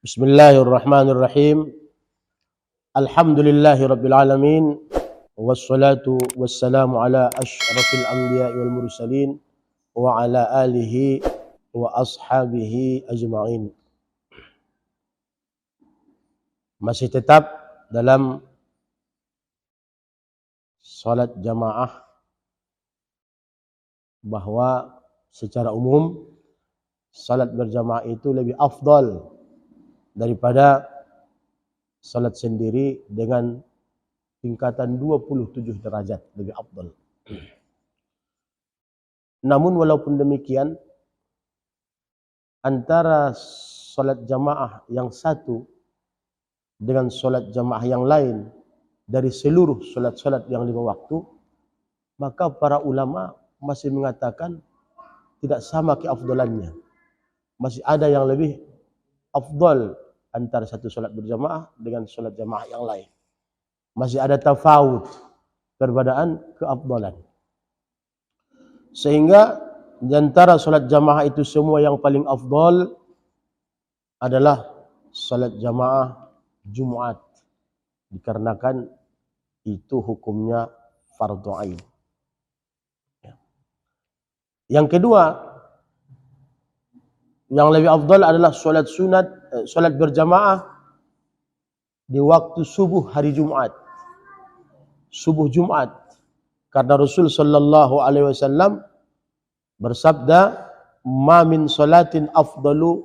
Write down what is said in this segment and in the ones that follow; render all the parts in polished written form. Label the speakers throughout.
Speaker 1: Bismillahirrahmanirrahim. Alhamdulillahi rabbil alamin. Wassalatu wassalamu ala asyrafil anbiya'i wal mursalin wa ala alihi wa ashabihi ajma'in. Masih tetap dalam salat jamaah, bahwa secara umum salat berjamaah itu lebih afdal daripada salat sendiri dengan tingkatan 27 derajat lebih afdal. Namun walaupun demikian, antara salat jamaah yang satu dengan salat jamaah yang lain dari seluruh salat-salat yang 5 waktu, maka para ulama masih mengatakan tidak sama keafdalannya. Masih ada yang lebih afdal antara satu salat berjamaah dengan salat jamaah yang lain. Masih ada tafawud, perbedaan keafdalan. Sehingga di antara salat jamaah itu semua yang paling afdal adalah salat jamaah Jumat, dikarenakan itu hukumnya fardhu ain. Yang kedua, yang lebih afdal adalah salat sunat, salat berjamaah di waktu subuh hari Jumat. Subuh Jumat. Karena Rasul sallallahu alaihi wasallam bersabda, "Ma min salatin afdalu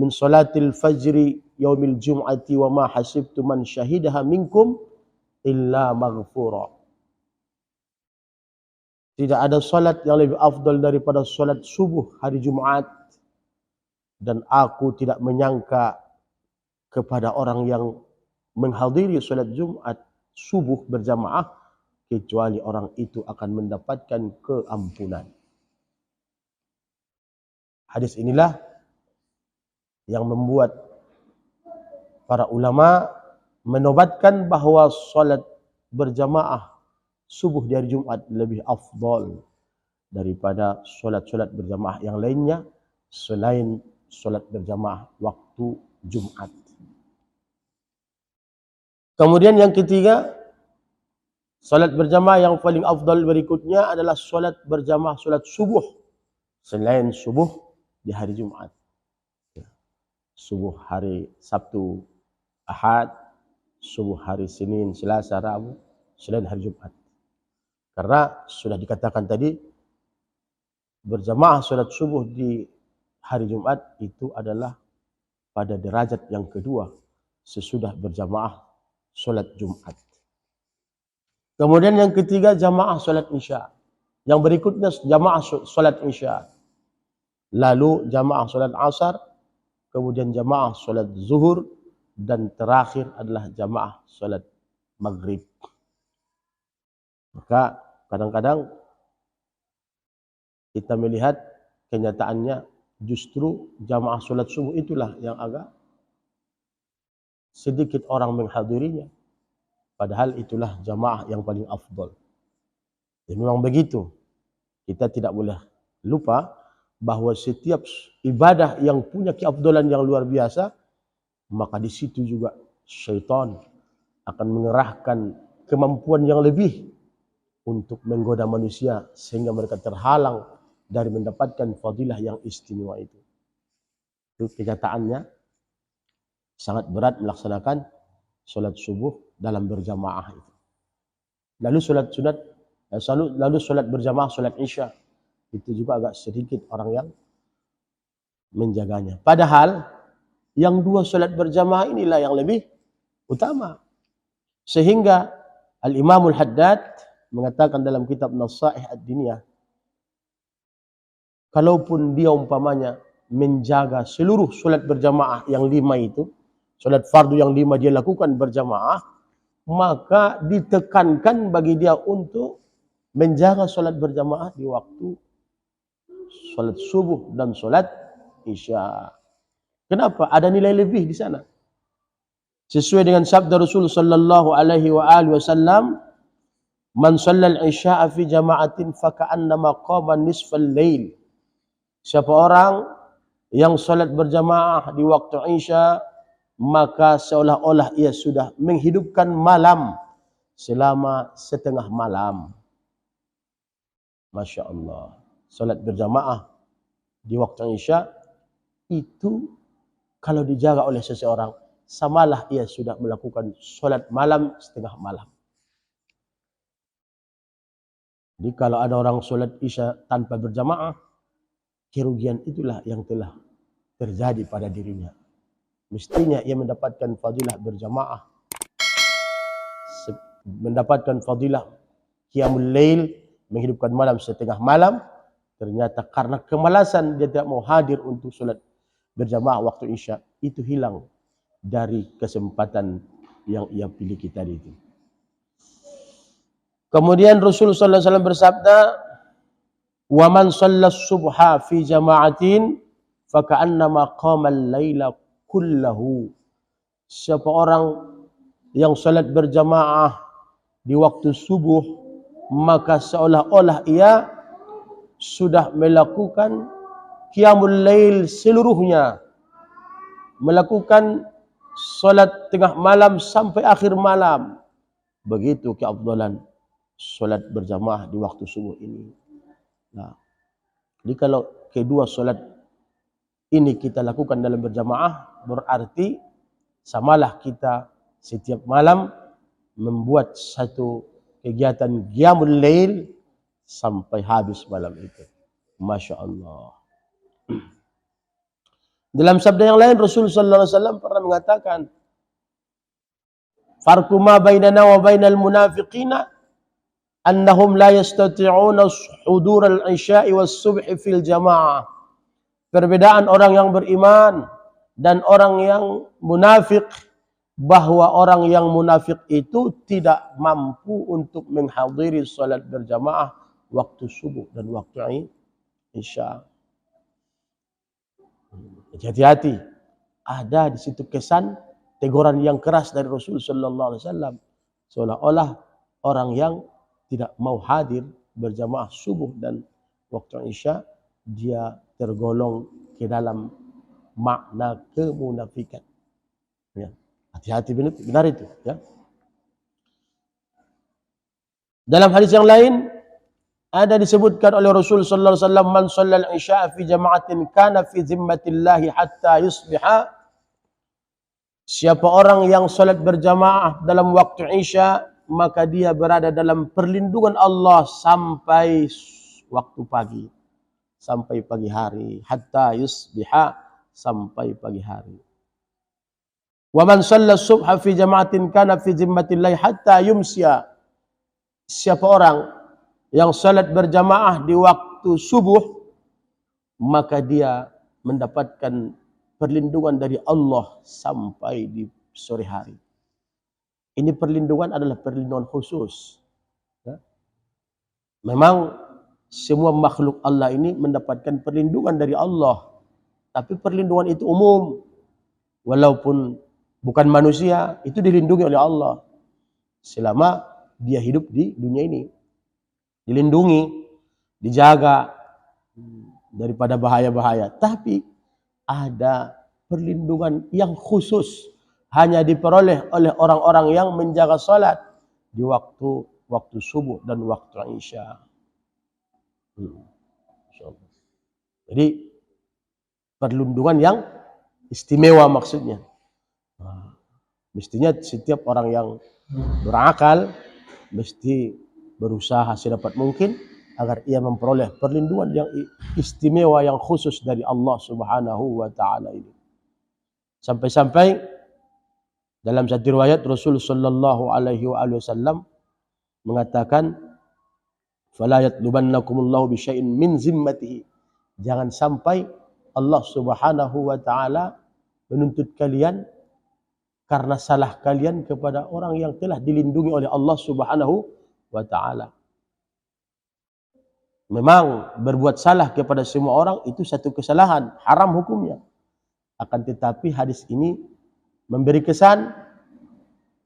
Speaker 1: min salatil fajri yaumil jum'ati wa ma hasibtu man syahidaha minkum illa maghfura." Tidak ada salat yang lebih afdal daripada salat subuh hari Jumat, dan aku tidak menyangka kepada orang yang menghadiri salat Jumat subuh berjamaah kecuali orang itu akan mendapatkan keampunan. Hadis inilah yang membuat para ulama menobatkan bahawa salat berjamaah subuh di hari Jumat lebih afdal daripada salat-salat berjamaah yang lainnya selain salat berjamaah waktu Jumat. Kemudian yang ketiga, salat berjamaah yang paling afdal berikutnya adalah salat berjamaah salat subuh selain subuh di hari Jumat. Subuh hari Sabtu, Ahad, subuh hari Senin, Selasa, Rabu selain hari Jumat. Karena sudah dikatakan tadi, berjamaah salat subuh di hari Jumat itu adalah pada derajat yang kedua sesudah berjamaah salat Jumat. Kemudian yang ketiga, jamaah salat Isya. Yang berikutnya jamaah salat Isya. Lalu jamaah salat Asar, kemudian jamaah salat Zuhur, dan terakhir adalah jamaah salat Maghrib. Maka kadang-kadang kita melihat kenyataannya justru jamaah salat subuh itulah yang agak sedikit orang menghadirinya. Padahal itulah jamaah yang paling afdal. Dan memang begitu. Kita tidak boleh lupa bahawa setiap ibadah yang punya keafdalan yang luar biasa, maka di situ juga syaitan akan mengerahkan kemampuan yang lebih untuk menggoda manusia sehingga mereka terhalang dari mendapatkan fadilah yang istimewa itu. Itu kenyataannya sangat berat melaksanakan salat subuh dalam berjamaah itu. Lalu salat sunat, lalu salat berjamaah salat Isya, itu juga agak sedikit orang yang menjaganya. Padahal yang dua salat berjamaah inilah yang lebih utama. Sehingga Al-Imamul Haddad mengatakan dalam kitab Nasaih Ad-Diniyah, kalaupun dia umpamanya menjaga seluruh salat berjamaah yang 5 itu, salat fardu yang 5 dia lakukan berjamaah, maka ditekankan bagi dia untuk menjaga salat berjamaah di waktu salat subuh dan salat Isya. Kenapa? Ada nilai lebih di sana. Sesuai dengan sabda Rasul sallallahu alaihi wasallam, "Man shallal isya'a fi jama'atin fa ka'annama qama nisfal lail." Siapa orang yang salat berjamaah di waktu Isya, maka seolah-olah ia sudah menghidupkan malam selama setengah malam. Masya Allah. Salat berjamaah di waktu Isya itu kalau dijaga oleh seseorang, samalah ia sudah melakukan salat malam setengah malam. Jadi kalau ada orang salat Isya tanpa berjamaah, kerugian itulah yang telah terjadi pada dirinya. Mestinya ia mendapatkan fadilah berjamaah, mendapatkan fadilah qiyamul lail, menghidupkan malam setengah malam. Ternyata karena kemalasan dia tidak mau hadir untuk salat berjamaah waktu Isya, itu hilang dari kesempatan yang ia piliki tadi itu. Kemudian Rasulullah sallallahu alaihi wasallam bersabda, "Wa man shalla subha fi jama'atin fa ka'annama qama al-laila kullahu." Siapa orang yang salat berjamaah di waktu subuh, maka seolah-olah ia sudah melakukan qiyamul lail seluruhnya, melakukan salat tengah malam sampai akhir malam. Begitu keafdalan salat berjamaah di waktu subuh ini. Nah, jadi kalau kedua salat ini kita lakukan dalam berjamaah, berarti samalah kita setiap malam membuat satu kegiatan qiyamul lail sampai habis malam itu. Masya Allah. Dalam sabda yang lain Rasul sallallahu alaihi wasallam pernah mengatakan, "Farqu ma bainana wa bainal munafiqina annahum la yastati'una hudur al-isya'i was-subhi fil jamaah." Perbedaan orang yang beriman dan orang yang munafik, bahwa orang yang munafik itu tidak mampu untuk menghadiri salat berjamaah waktu subuh dan waktu Isya. Hati-hati, ada di situ kesan teguran yang keras dari Rasul sallallahu alaihi wasallam, seolah-olah orang yang tidak mau hadir berjamaah subuh dan waktu Isya, dia tergolong ke dalam makna kemunafikan. Ya. Hati-hati, benar itu. Ya. Dalam hadis yang lain ada disebutkan oleh Rasul sallallahu alaihi wasallam, "Man shallal isya fi jama'atin kana fi zimmatillahi hatta yusbiha." Siapa orang yang salat berjamaah dalam waktu Isya, maka dia berada dalam perlindungan Allah sampai waktu pagi, sampai pagi hari, hatta yusbiha, sampai pagi hari. Wa man shalla subha fi jama'atin kana fi zimmatillahi hatta yumsiya. Siapa orang yang salat berjamaah di waktu subuh, maka dia mendapatkan perlindungan dari Allah sampai di sore hari. Ini perlindungan adalah perlindungan khusus. Ya. Memang semua makhluk Allah ini mendapatkan perlindungan dari Allah, tapi perlindungan itu umum. Walaupun bukan manusia, itu dilindungi oleh Allah selama dia hidup di dunia ini. Dilindungi, dijaga daripada bahaya-bahaya. Tapi ada perlindungan yang khusus, hanya diperoleh oleh orang-orang yang menjaga salat di waktu subuh dan waktu Isya. Jadi perlindungan yang istimewa maksudnya. Mestinya setiap orang yang berakal mesti berusaha sedapat mungkin agar ia memperoleh perlindungan yang istimewa, yang khusus dari Allah Subhanahu wa taala ini. Sampai-sampai dalam satu riwayat Rasul sallallahu alaihi wasallam mengatakan, "Fala yatlubannakumullahu bi syai'in min zimmatihi." Jangan sampai Allah Subhanahu wa taala menuntut kalian karena salah kalian kepada orang yang telah dilindungi oleh Allah Subhanahu wa taala. Memang berbuat salah kepada semua orang itu satu kesalahan, haram hukumnya. Akan tetapi hadis ini memberi kesan,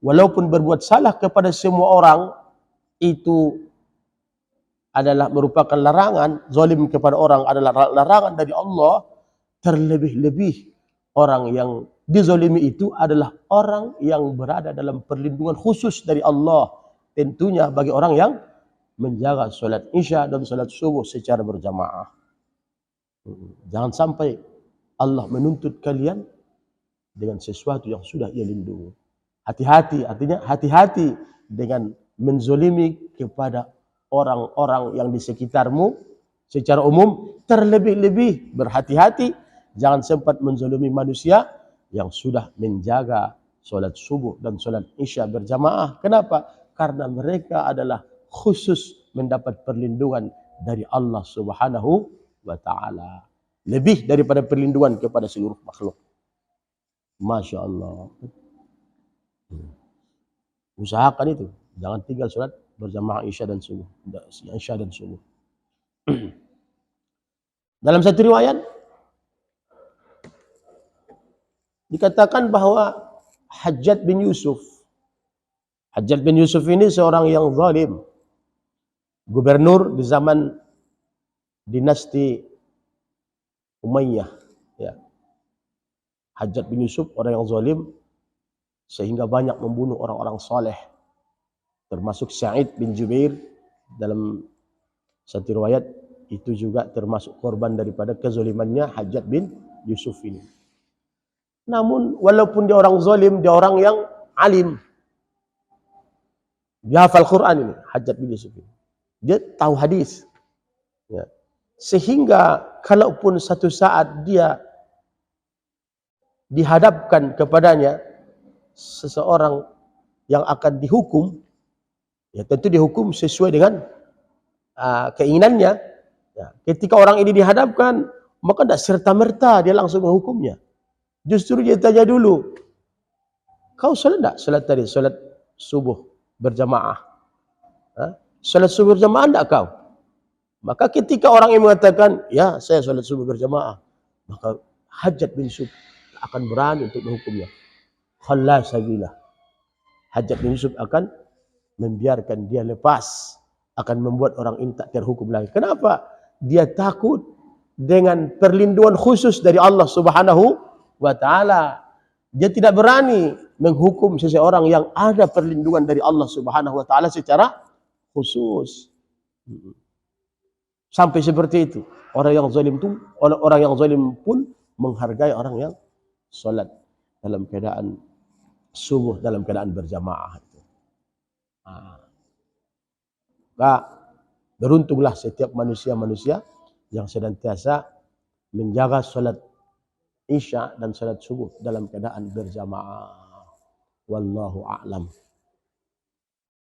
Speaker 1: walaupun berbuat salah kepada semua orang itu adalah merupakan larangan, zalim kepada orang adalah larangan dari Allah, terlebih-lebih orang yang dizolimi itu adalah orang yang berada dalam perlindungan khusus dari Allah. Tentunya bagi orang yang menjaga solat isya dan solat subuh secara berjamaah. Jangan sampai Allah menuntut kalian dengan sesuatu yang sudah ia lindungi. Hati-hati, artinya hati-hati dengan menzolimi kepada orang-orang yang di sekitarmu secara umum. Terlebih-lebih berhati-hati, jangan sempat menzolimi manusia yang sudah menjaga solat subuh dan solat isya berjamaah. Kenapa? Karena mereka adalah khusus mendapat perlindungan dari Allah Subhanahu wa ta'ala. Lebih daripada perlindungan kepada seluruh makhluk. Masya Allah. Usahakan itu. Jangan tinggal solat berjamaah isya dan subuh. Isya dan subuh. Dalam satu riwayat dikatakan bahwa Hajjaj bin Yusuf ini seorang yang zalim, gubernur di zaman dinasti Umayyah. Ya. Hajjaj bin Yusuf orang yang zalim sehingga banyak membunuh orang-orang saleh, termasuk Sa'id bin Jubair. Dalam satu riwayat itu juga termasuk korban daripada kezalimannya Hajjaj bin Yusuf ini. Namun walaupun dia orang zalim, dia orang yang alim. Dia hafal Quran ini, Hajjaj bin Yusuf ini. Dia tahu hadis. Ya. Sehingga kalaupun satu saat dia dihadapkan kepadanya seseorang yang akan dihukum, ya tentu dihukum sesuai dengan keinginannya. Ya, ketika orang ini dihadapkan, maka tidak serta-merta dia langsung menghukumnya. Justru dia tanya dulu, kau salat tak? Salat tadi, salat subuh berjamaah. Salat subuh berjamaah tak kau? Maka ketika orang yang mengatakan, ya saya salat subuh berjamaah, maka Hajjaj bin Yusuf akan berani untuk menghukumnya. Khalla sabilah. Hajjaj bin Yusuf akan membiarkan dia lepas, akan membuat orang ini tak terhukum lagi. Kenapa? Dia takut dengan perlindungan khusus dari Allah Subhanahu wa ta'ala. Dia tidak berani menghukum seseorang yang ada perlindungan dari Allah Subhanahu wa ta'ala secara khusus. Sampai seperti itu. Orang yang zalim pun menghargai orang yang salat dalam keadaan subuh, dalam keadaan berjamaah. Beruntunglah setiap manusia-manusia yang senantiasa menjaga salat isya dan salat subuh dalam keadaan berjamaah. Wallahu a'lam.